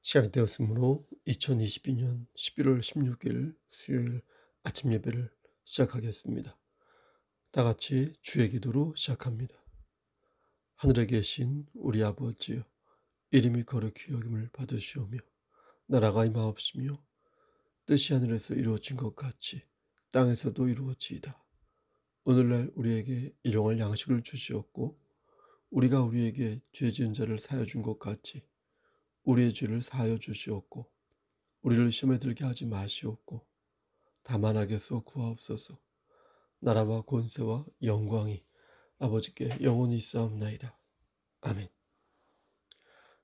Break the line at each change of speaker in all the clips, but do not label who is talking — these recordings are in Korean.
시간이 되었으므로 2022년 11월 16일 수요일 아침 예배를 시작하겠습니다. 다 같이 주의 기도로 시작합니다. 하늘에 계신 우리 아버지여, 이름이 거룩히 여김을 받으시오며 나라가 임하옵시며 뜻이 하늘에서 이루어진 것 같이 땅에서도 이루어지이다. 오늘날 우리에게 일용할 양식을 주시옵고 우리가 우리에게 죄 지은 자를 사하여 준 것 같이 우리의 죄를 사하여 주시옵고 우리를 시험에 들게 하지 마시옵고 다만 악에서 구하옵소서. 나라와 권세와 영광이 아버지께 영원히 있사옵나이다. 아멘.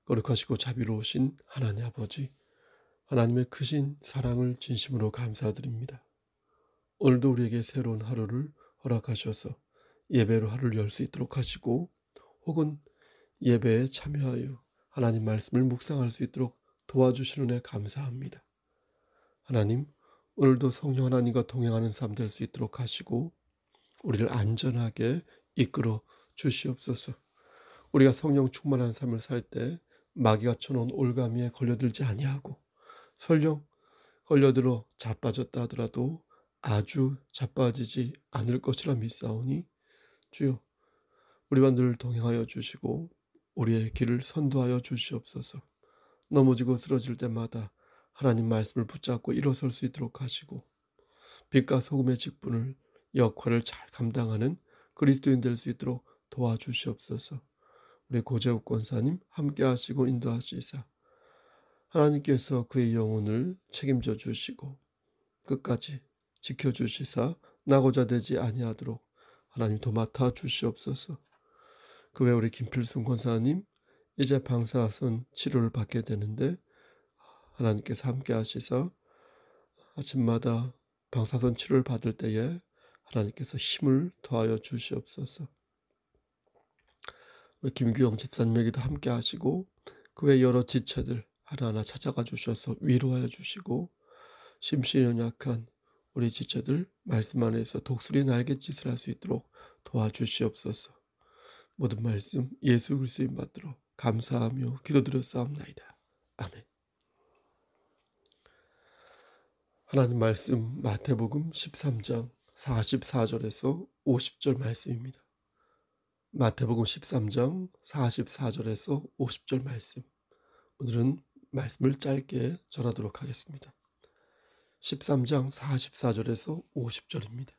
거룩하시고 자비로우신 하나님 아버지, 하나님의 크신 사랑을 진심으로 감사드립니다. 오늘도 우리에게 새로운 하루를 허락하셔서 예배로 하루를 열 수 있도록 하시고, 혹은 예배에 참여하여 하나님 말씀을 묵상할 수 있도록 도와주시는 애 감사합니다. 하나님, 오늘도 성령 하나님과 동행하는 삶 될 수 있도록 하시고 우리를 안전하게 이끌어 주시옵소서. 우리가 성령 충만한 삶을 살 때 마귀가 쳐놓은 올가미에 걸려들지 아니하고, 설령 걸려들어 자빠졌다 하더라도 아주 자빠지지 않을 것이라 믿사오니, 주여 우리와 늘 동행하여 주시고 우리의 길을 선도하여 주시옵소서. 넘어지고 쓰러질 때마다 하나님 말씀을 붙잡고 일어설 수 있도록 하시고, 빛과 소금의 직분을 역할을 잘 감당하는 그리스도인 될 수 있도록 도와주시옵소서. 우리 고재욱 권사님 함께 하시고 인도하시사 하나님께서 그의 영혼을 책임져 주시고 끝까지 지켜주시사 나고자 되지 아니하도록 하나님 도맡아 주시옵소서. 그 외 우리 김필순 권사님 이제 방사선 치료를 받게 되는데 하나님께서 함께 하시사 아침마다 방사선 치료를 받을 때에 하나님께서 힘을 더하여 주시옵소서. 우리 김규영 집사님에게도 함께 하시고 그 외 여러 지체들 하나하나 찾아가 주셔서 위로하여 주시고, 심신이 연약한 우리 지체들 말씀 안에서 독수리 날갯짓을 할 수 있도록 도와주시옵소서. 모든 말씀 예수 그리스도인 받들어 감사하며 기도드렸사옵나이다. 아멘. 하나님 말씀 마태복음 13장 44절에서 50절 말씀입니다. 마태복음 13장 44절에서 50절 말씀. 오늘은 말씀을 짧게 전하도록 하겠습니다. 13장 44절에서 50절입니다.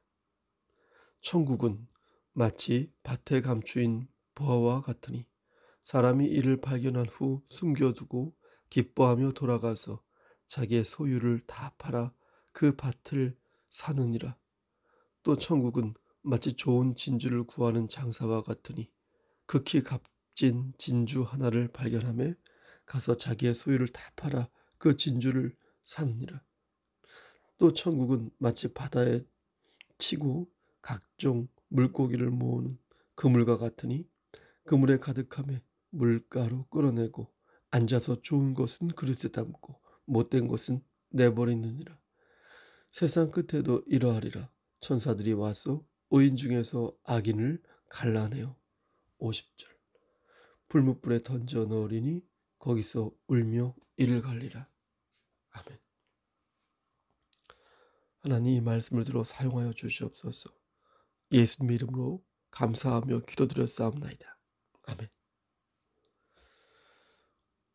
천국은 마치 밭에 감추인 보화와 같으니 사람이 이를 발견한 후 숨겨두고 기뻐하며 돌아가서 자기의 소유를 다 팔아 그 밭을 사느니라. 또 천국은 마치 좋은 진주를 구하는 장사와 같으니 극히 값진 진주 하나를 발견하며 가서 자기의 소유를 다 팔아 그 진주를 사느니라. 또 천국은 마치 바다에 치고 각종 물고기를 모으는 그물과 같으니 그물에 가득함에 물가로 끌어내고 앉아서 좋은 것은 그릇에 담고 못된 것은 내버리느니라. 세상 끝에도 이러하리라. 천사들이 와서 의인 중에서 악인을 갈라내어 50절 불못불에 던져 넣으리니 거기서 울며 이를 갈리라. 아멘. 하나님 이 말씀을 들어 사용하여 주시옵소서. 예수님의 이름으로 감사하며 기도드렸사옵나이다. 아멘.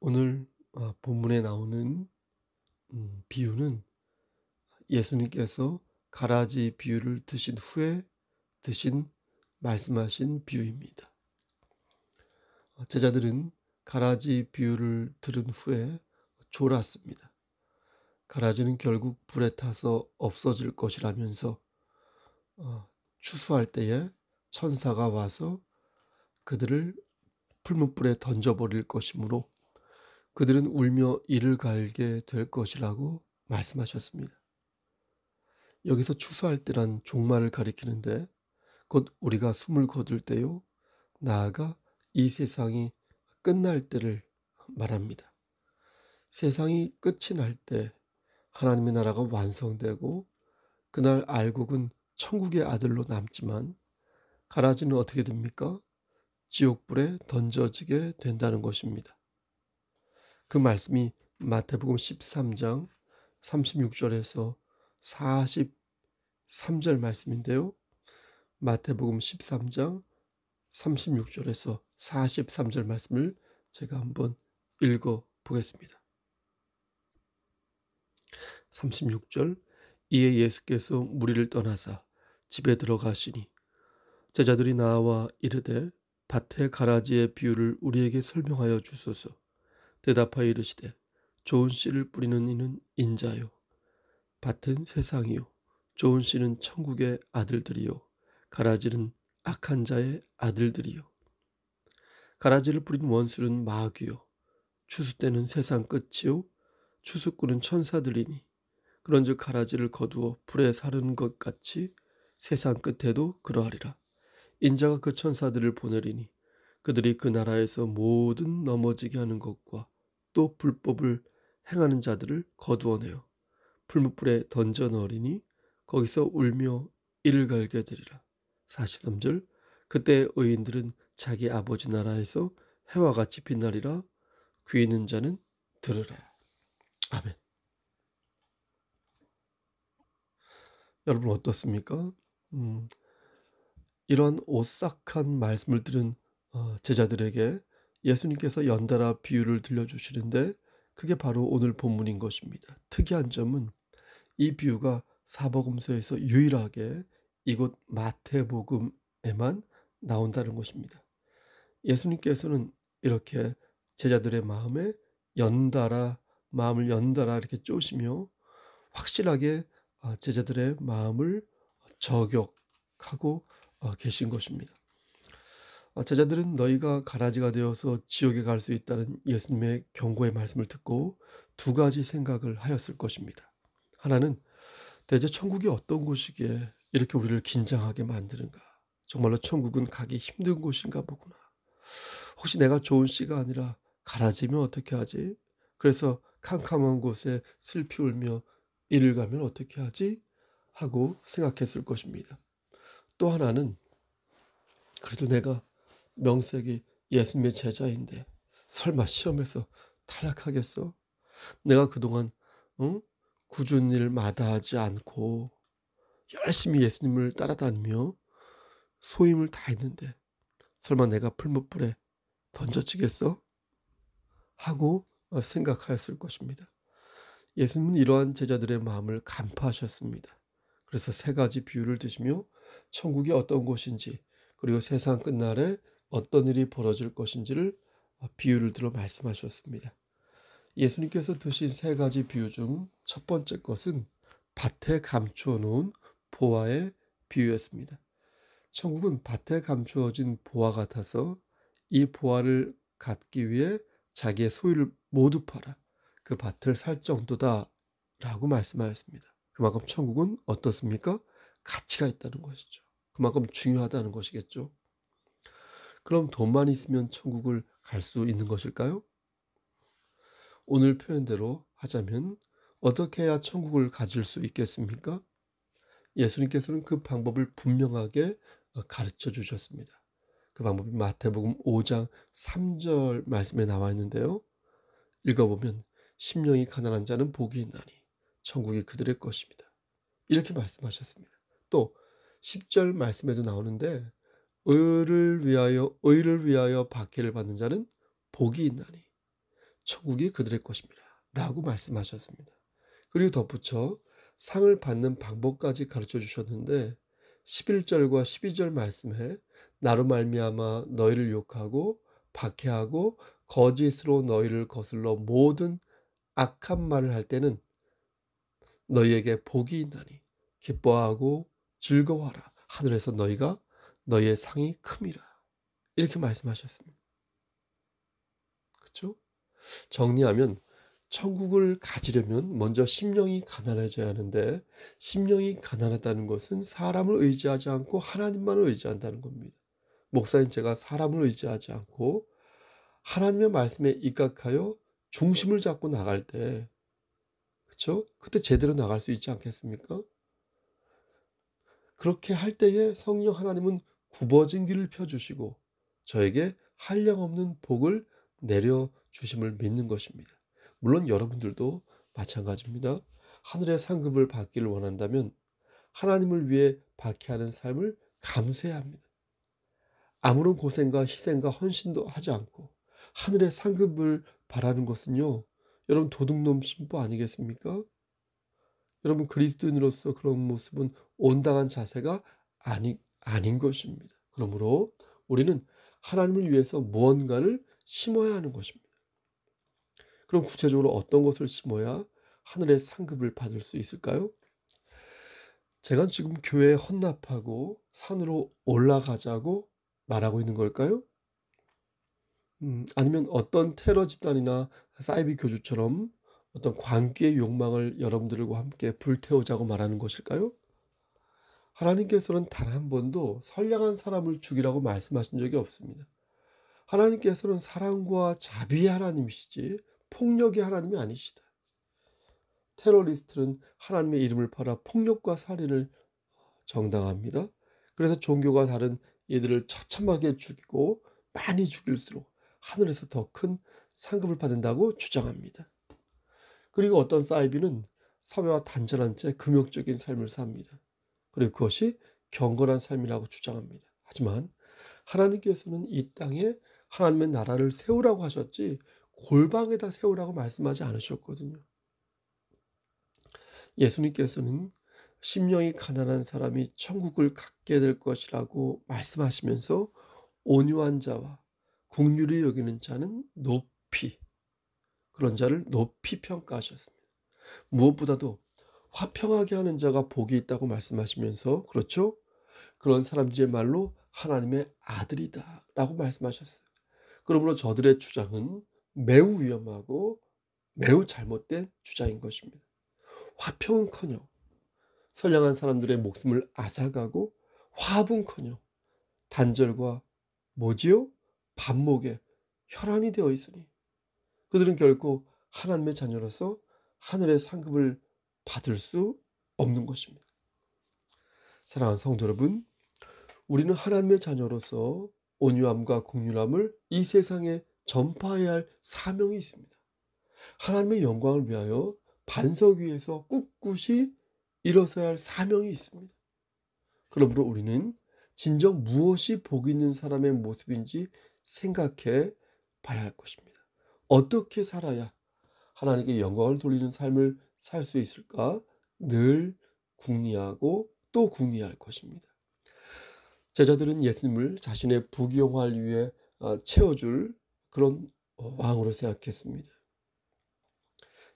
오늘 본문에 나오는 비유는 예수님께서 가라지 비유를 드신 후에 말씀하신 비유입니다. 제자들은 가라지 비유를 들은 후에 졸았습니다. 가라지는 결국 불에 타서 없어질 것이라면서 추수할 때에 천사가 와서 그들을 풀무불에 던져버릴 것이므로 그들은 울며 이를 갈게 될 것이라고 말씀하셨습니다. 여기서 추수할 때란 종말을 가리키는데 곧 우리가 숨을 거둘 때요, 나아가 이 세상이 끝날 때를 말합니다. 세상이 끝이 날 때 하나님의 나라가 완성되고 그날 알곡은 천국의 아들로 남지만 가라지는 어떻게 됩니까? 지옥불에 던져지게 된다는 것입니다. 그 말씀이 마태복음 13장 36절에서 43절 말씀인데요. 마태복음 13장 36절에서 43절 말씀을 제가 한번 읽어 보겠습니다. 36절. 이에 예수께서 무리를 떠나사 집에 들어가시니 제자들이 나와 이르되 밭의 가라지의 비유를 우리에게 설명하여 주소서. 대답하여 이르시되 좋은 씨를 뿌리는 이는 인자요 밭은 세상이요 좋은 씨는 천국의 아들들이요 가라지는 악한 자의 아들들이요. 가라지를 뿌린 원수는 마귀요 추수 때는 세상 끝이요 추수꾼은 천사들이니 그런즉 가라지를 거두어 불에 사르는 것 같이 세상 끝에도 그러하리라. 인자가 그 천사들을 보내리니 그들이 그 나라에서 모든 넘어지게 하는 것과 또 불법을 행하는 자들을 거두어내어 풀무불에 던져 넣으리니 거기서 울며 이를 갈게 되리라. 43절. 그때 의인들은 자기 아버지 나라에서 해와 같이 빛나리라. 귀 있는 자는 들으라. 아멘. 여러분 어떻습니까? 이런 오싹한 말씀을 들은 제자들에게 예수님께서 연달아 비유를 들려주시는데 그게 바로 오늘 본문인 것입니다. 특이한 점은 이 비유가 사복음서에서 유일하게 이곳 마태복음에만 나온다는 것입니다. 예수님께서는 이렇게 제자들의 마음을 연달아 이렇게 쪼시며 확실하게 제자들의 마음을 저격하고 계신 것입니다. 제자들은 너희가 가라지가 되어서 지옥에 갈 수 있다는 예수님의 경고의 말씀을 듣고 두 가지 생각을 하였을 것입니다. 하나는 대체 천국이 어떤 곳이기에 이렇게 우리를 긴장하게 만드는가? 정말로 천국은 가기 힘든 곳인가 보구나. 혹시 내가 좋은 씨가 아니라 가라지면 어떻게 하지? 그래서 캄캄한 곳에 슬피 울며 이를 가면 어떻게 하지? 하고 생각했을 것입니다. 또 하나는 그래도 내가 명색이 예수님의 제자인데 설마 시험에서 탈락하겠어? 내가 그동안 굳은 일 마다하지 않고 열심히 예수님을 따라다니며 소임을 다했는데 설마 내가 풀무불에 던져지겠어? 하고 생각하였을 것입니다. 예수님은 이러한 제자들의 마음을 간파하셨습니다. 그래서 세 가지 비유를 드시며 천국이 어떤 곳인지 그리고 세상 끝날에 어떤 일이 벌어질 것인지를 비유를 들어 말씀하셨습니다. 예수님께서 드신 세 가지 비유 중 첫 번째 것은 밭에 감추어 놓은 보화의 비유였습니다. 천국은 밭에 감추어진 보화 같아서 이 보화를 갖기 위해 자기의 소유를 모두 팔아 그 밭을 살 정도다 라고 말씀하였습니다. 그만큼 천국은 어떻습니까? 가치가 있다는 것이죠. 그만큼 중요하다는 것이겠죠. 그럼 돈만 있으면 천국을 갈 수 있는 것일까요? 오늘 표현대로 하자면 어떻게 해야 천국을 가질 수 있겠습니까? 예수님께서는 그 방법을 분명하게 가르쳐 주셨습니다. 그 방법이 마태복음 5장 3절 말씀에 나와 있는데요. 읽어보면 심령이 가난한 자는 복이 있나니 천국이 그들의 것입니다. 이렇게 말씀하셨습니다. 또 10절 말씀에도 나오는데 의를 위하여 박해를 받는 자는 복이 있나니 천국이 그들의 것입니다. 라고 말씀하셨습니다. 그리고 덧붙여 상을 받는 방법까지 가르쳐 주셨는데 11절과 12절 말씀에 나로 말미암아 너희를 욕하고 박해하고 거짓으로 너희를 거슬러 모든 악한 말을 할 때는 너희에게 복이 있나니 기뻐하고 즐거워하라. 하늘에서 너희의 상이 큼이라. 이렇게 말씀하셨습니다. 그렇죠? 정리하면 천국을 가지려면 먼저 심령이 가난해져야 하는데 심령이 가난하다는 것은 사람을 의지하지 않고 하나님만을 의지한다는 겁니다. 목사인 제가 사람을 의지하지 않고 하나님의 말씀에 입각하여 중심을 잡고 나갈 때 그렇죠? 그때 제대로 나갈 수 있지 않겠습니까? 그렇게 할 때에 성령 하나님은 굽어진 길을 펴주시고 저에게 한량없는 복을 내려주심을 믿는 것입니다. 물론 여러분들도 마찬가지입니다. 하늘의 상급을 받기를 원한다면 하나님을 위해 박해하는 삶을 감수해야 합니다. 아무런 고생과 희생과 헌신도 하지 않고 하늘의 상급을 바라는 것은요, 여러분 도둑놈 신부 아니겠습니까? 여러분 그리스도인으로서 그런 모습은 온당한 자세가 아닌 것입니다. 그러므로 우리는 하나님을 위해서 무언가를 심어야 하는 것입니다. 그럼 구체적으로 어떤 것을 심어야 하늘의 상급을 받을 수 있을까요? 제가 지금 교회에 헌납하고 산으로 올라가자고 말하고 있는 걸까요? 아니면 어떤 테러 집단이나 사이비 교주처럼 어떤 광기의 욕망을 여러분들과 함께 불태우자고 말하는 것일까요? 하나님께서는 단 한 번도 선량한 사람을 죽이라고 말씀하신 적이 없습니다. 하나님께서는 사랑과 자비의 하나님이시지 폭력의 하나님이 아니시다. 테러리스트는 하나님의 이름을 팔아 폭력과 살인을 정당합니다. 그래서 종교가 다른 이들을 처참하게 죽이고 많이 죽일수록 하늘에서 더 큰 상급을 받는다고 주장합니다. 그리고 어떤 사이비는 사회와 단절한 채 금욕적인 삶을 삽니다. 그리고 그것이 경건한 삶이라고 주장합니다. 하지만 하나님께서는 이 땅에 하나님의 나라를 세우라고 하셨지 골방에다 세우라고 말씀하지 않으셨거든요. 예수님께서는 심령이 가난한 사람이 천국을 갖게 될 것이라고 말씀하시면서 온유한 자와 긍휼히 여기는 자는 그런 자를 높이 평가하셨습니다. 무엇보다도 화평하게 하는 자가 복이 있다고 말씀하시면서, 그렇죠? 그런 사람들의 말로 하나님의 아들이다 라고 말씀하셨어요. 그러므로 저들의 주장은 매우 위험하고 매우 잘못된 주장인 것입니다. 화평은커녕 선량한 사람들의 목숨을 앗아가고, 화합은커녕 단절과 뭐지요? 반목에 혈안이 되어 있으니 그들은 결코 하나님의 자녀로서 하늘의 상급을 받을 수 없는 것입니다. 사랑하는 성도 여러분, 우리는 하나님의 자녀로서 온유함과 긍휼함을 이 세상에 전파해야 할 사명이 있습니다. 하나님의 영광을 위하여 반석 위에서 꿋꿋이 일어서야 할 사명이 있습니다. 그러므로 우리는 진정 무엇이 복 있는 사람의 모습인지 생각해 봐야 할 것입니다. 어떻게 살아야 하나님께 영광을 돌리는 삶을 살 수 있을까? 늘 궁리하고 또 궁리할 것입니다. 제자들은 예수님을 자신의 부귀영화를 위해 채워줄 그런 왕으로 생각했습니다.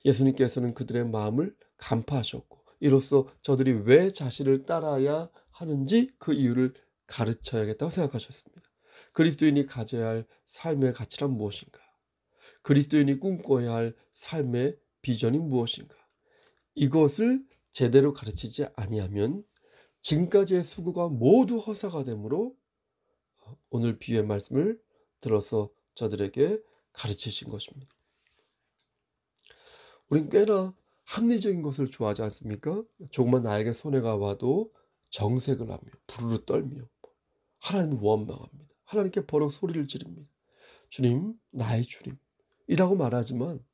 예수님께서는 그들의 마음을 간파하셨고, 이로써 저들이 왜 자신을 따라야 하는지 그 이유를 가르쳐야겠다고 생각하셨습니다. 그리스도인이 가져야 할 삶의 가치란 무엇인가? 그리스도인이 꿈꿔야 할 삶의 비전이 무엇인가? 이것을 제대로 가르치지 아니하면 지금까지의 수고가 모두 허사가 되므로 오늘 비유의 말씀을 들어서 저들에게 가르치신 것입니다. 우린 꽤나 합리적인 것을 좋아하지 않습니까? 조금만 나에게 손해가 와도 정색을 하며 부르르 떨며 하나님을 원망합니다. 하나님께 버럭 소리를 지릅니다. 주님, 나의 주님 이라고 말하지만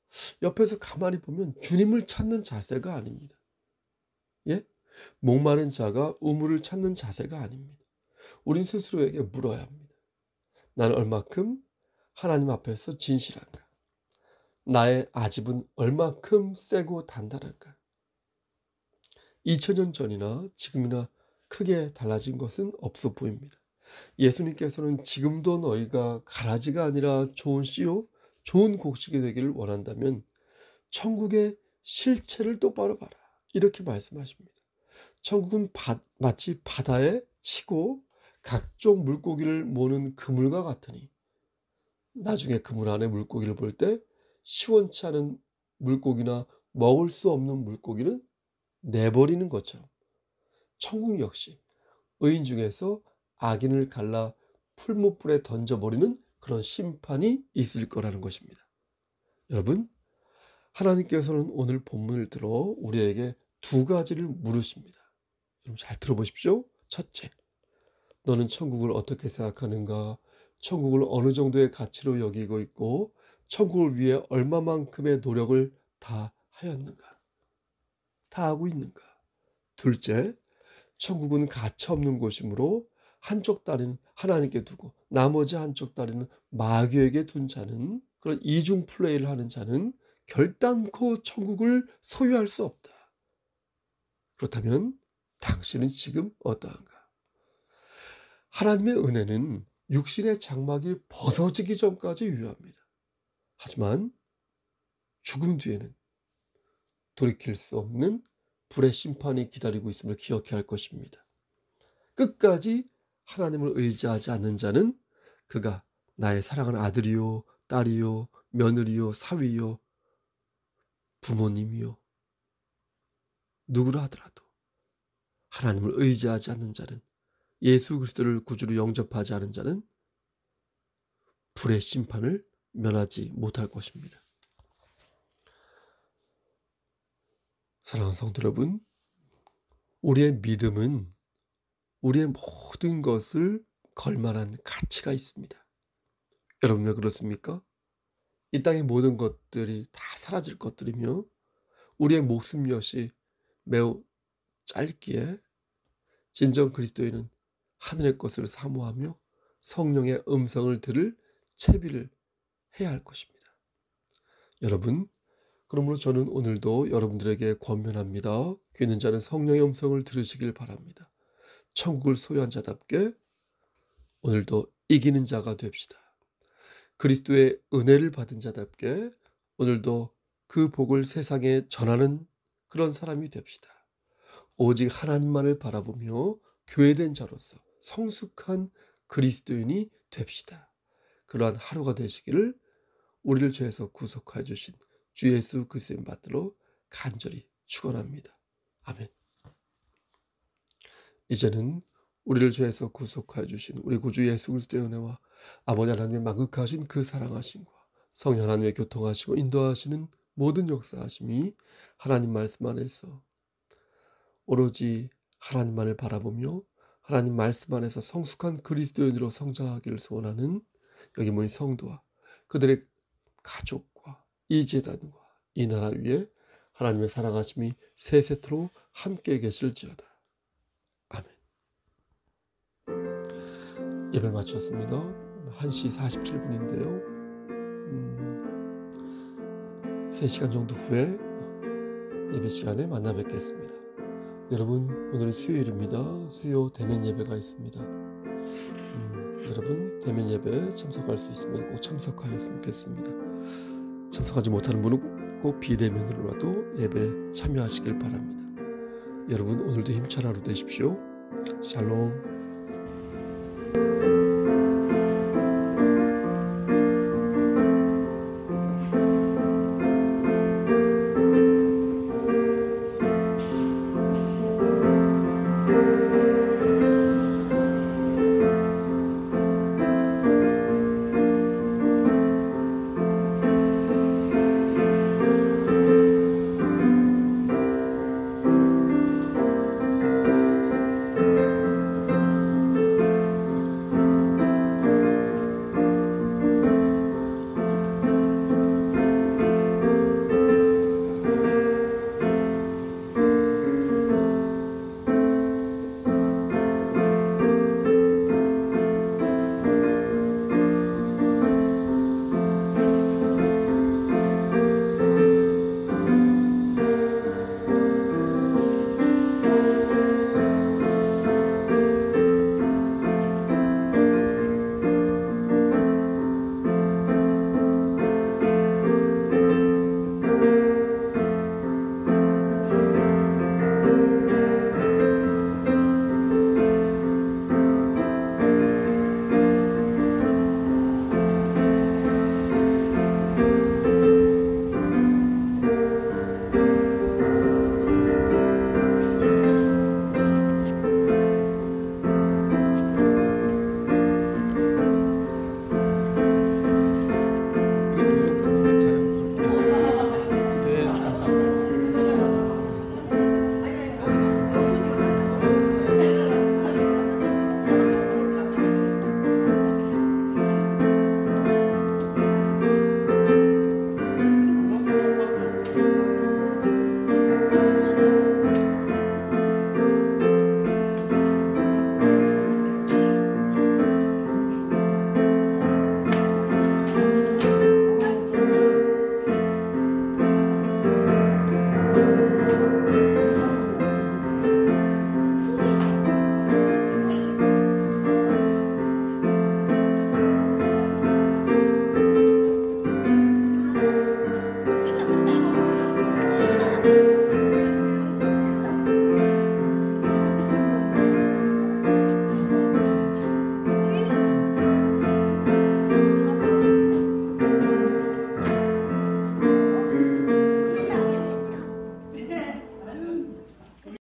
옆에서 가만히 보면 주님을 찾는 자세가 아닙니다. 예? 목마른 자가 우물을 찾는 자세가 아닙니다. 우린 스스로에게 물어야 합니다. 나는 얼마큼 하나님 앞에서 진실한가? 나의 아집은 얼마큼 세고 단단한가? 2000년 전이나 지금이나 크게 달라진 것은 없어 보입니다. 예수님께서는 지금도 너희가 가라지가 아니라 좋은 씨요, 좋은 곡식이 되기를 원한다면 천국의 실체를 똑바로 봐라. 이렇게 말씀하십니다. 천국은 마치 바다에 치고 각종 물고기를 모는 그물과 같으니 나중에 그물 안에 물고기를 볼 때 시원치 않은 물고기나 먹을 수 없는 물고기는 내버리는 것처럼 천국 역시 의인 중에서 악인을 갈라 풀무불에 던져버리는 그런 심판이 있을 거라는 것입니다. 여러분, 하나님께서는 오늘 본문을 들어 우리에게 두 가지를 물으십니다. 여러분 잘 들어보십시오. 첫째, 너는 천국을 어떻게 생각하는가? 천국을 어느 정도의 가치로 여기고 있고 천국을 위해 얼마만큼의 노력을 다 하였는가? 다 하고 있는가? 둘째, 천국은 가차없는 곳이므로 한쪽 다리는 하나님께 두고 나머지 한쪽 다리는 마귀에게 둔 자는, 그런 이중 플레이를 하는 자는 결단코 천국을 소유할 수 없다. 그렇다면 당신은 지금 어떠한가? 하나님의 은혜는 육신의 장막이 벗어지기 전까지 유효합니다. 하지만 죽음 뒤에는 돌이킬 수 없는 불의 심판이 기다리고 있음을 기억해야 할 것입니다. 끝까지 하나님을 의지하지 않는 자는 그가 나의 사랑하는 아들이요, 딸이요, 며느리요, 사위요, 부모님이요, 누구라 하더라도 하나님을 의지하지 않는 자는, 예수 그리스도를 구주로 영접하지 않은 자는 불의 심판을 면하지 못할 것입니다. 사랑하는 성도 여러분, 우리의 믿음은 우리의 모든 것을 걸만한 가치가 있습니다. 여러분 왜 그렇습니까? 이 땅의 모든 것들이 다 사라질 것들이며 우리의 목숨 역시 매우 짧기에 진정 그리스도인은 하늘의 것을 사모하며 성령의 음성을 들을 채비를 해야 할 것입니다. 여러분, 그러므로 저는 오늘도 여러분들에게 권면합니다. 귀 있는 자는 성령의 음성을 들으시길 바랍니다. 천국을 소유한 자답게 오늘도 이기는 자가 됩시다. 그리스도의 은혜를 받은 자답게 오늘도 그 복을 세상에 전하는 그런 사람이 됩시다. 오직 하나님만을 바라보며 교회된 자로서 성숙한 그리스도인이 됩시다. 그러한 하루가 되시기를 우리를 죄에서 구속하여 주신 주 예수 그리스도의 받들어 간절히 축원합니다. 아멘. 이제는 우리를 죄에서 구속하여 주신 우리 구주 예수 그리스도의 은혜와 아버지 하나님의 만극하신 그 사랑하심과 성령 하나님의 교통하시고 인도하시는 모든 역사하심이 하나님 말씀 안에서 오로지 하나님만을 바라보며 하나님 말씀 안에서 성숙한 그리스도인으로 성장하기를 소원하는 여기 모인 성도와 그들의 가족과 이 제단과 이 나라 위에 하나님의 사랑하심이 세세토록 함께 계실지어다. 아멘. 예배를 마쳤습니다. 1시 47분인데요. 3시간 정도 후에 예배 시간에 만나 뵙겠습니다. 여러분, 오늘은 수요일입니다. 수요 대면 예배가 있습니다. 여러분, 대면 예배에 참석할 수 있으면 꼭 참석하였으면 좋겠습니다. 참석하지 못하는 분은 꼭 비대면으로라도 예배에 참여하시길 바랍니다. 여러분, 오늘도 힘찬 하루 되십시오. 샬롬.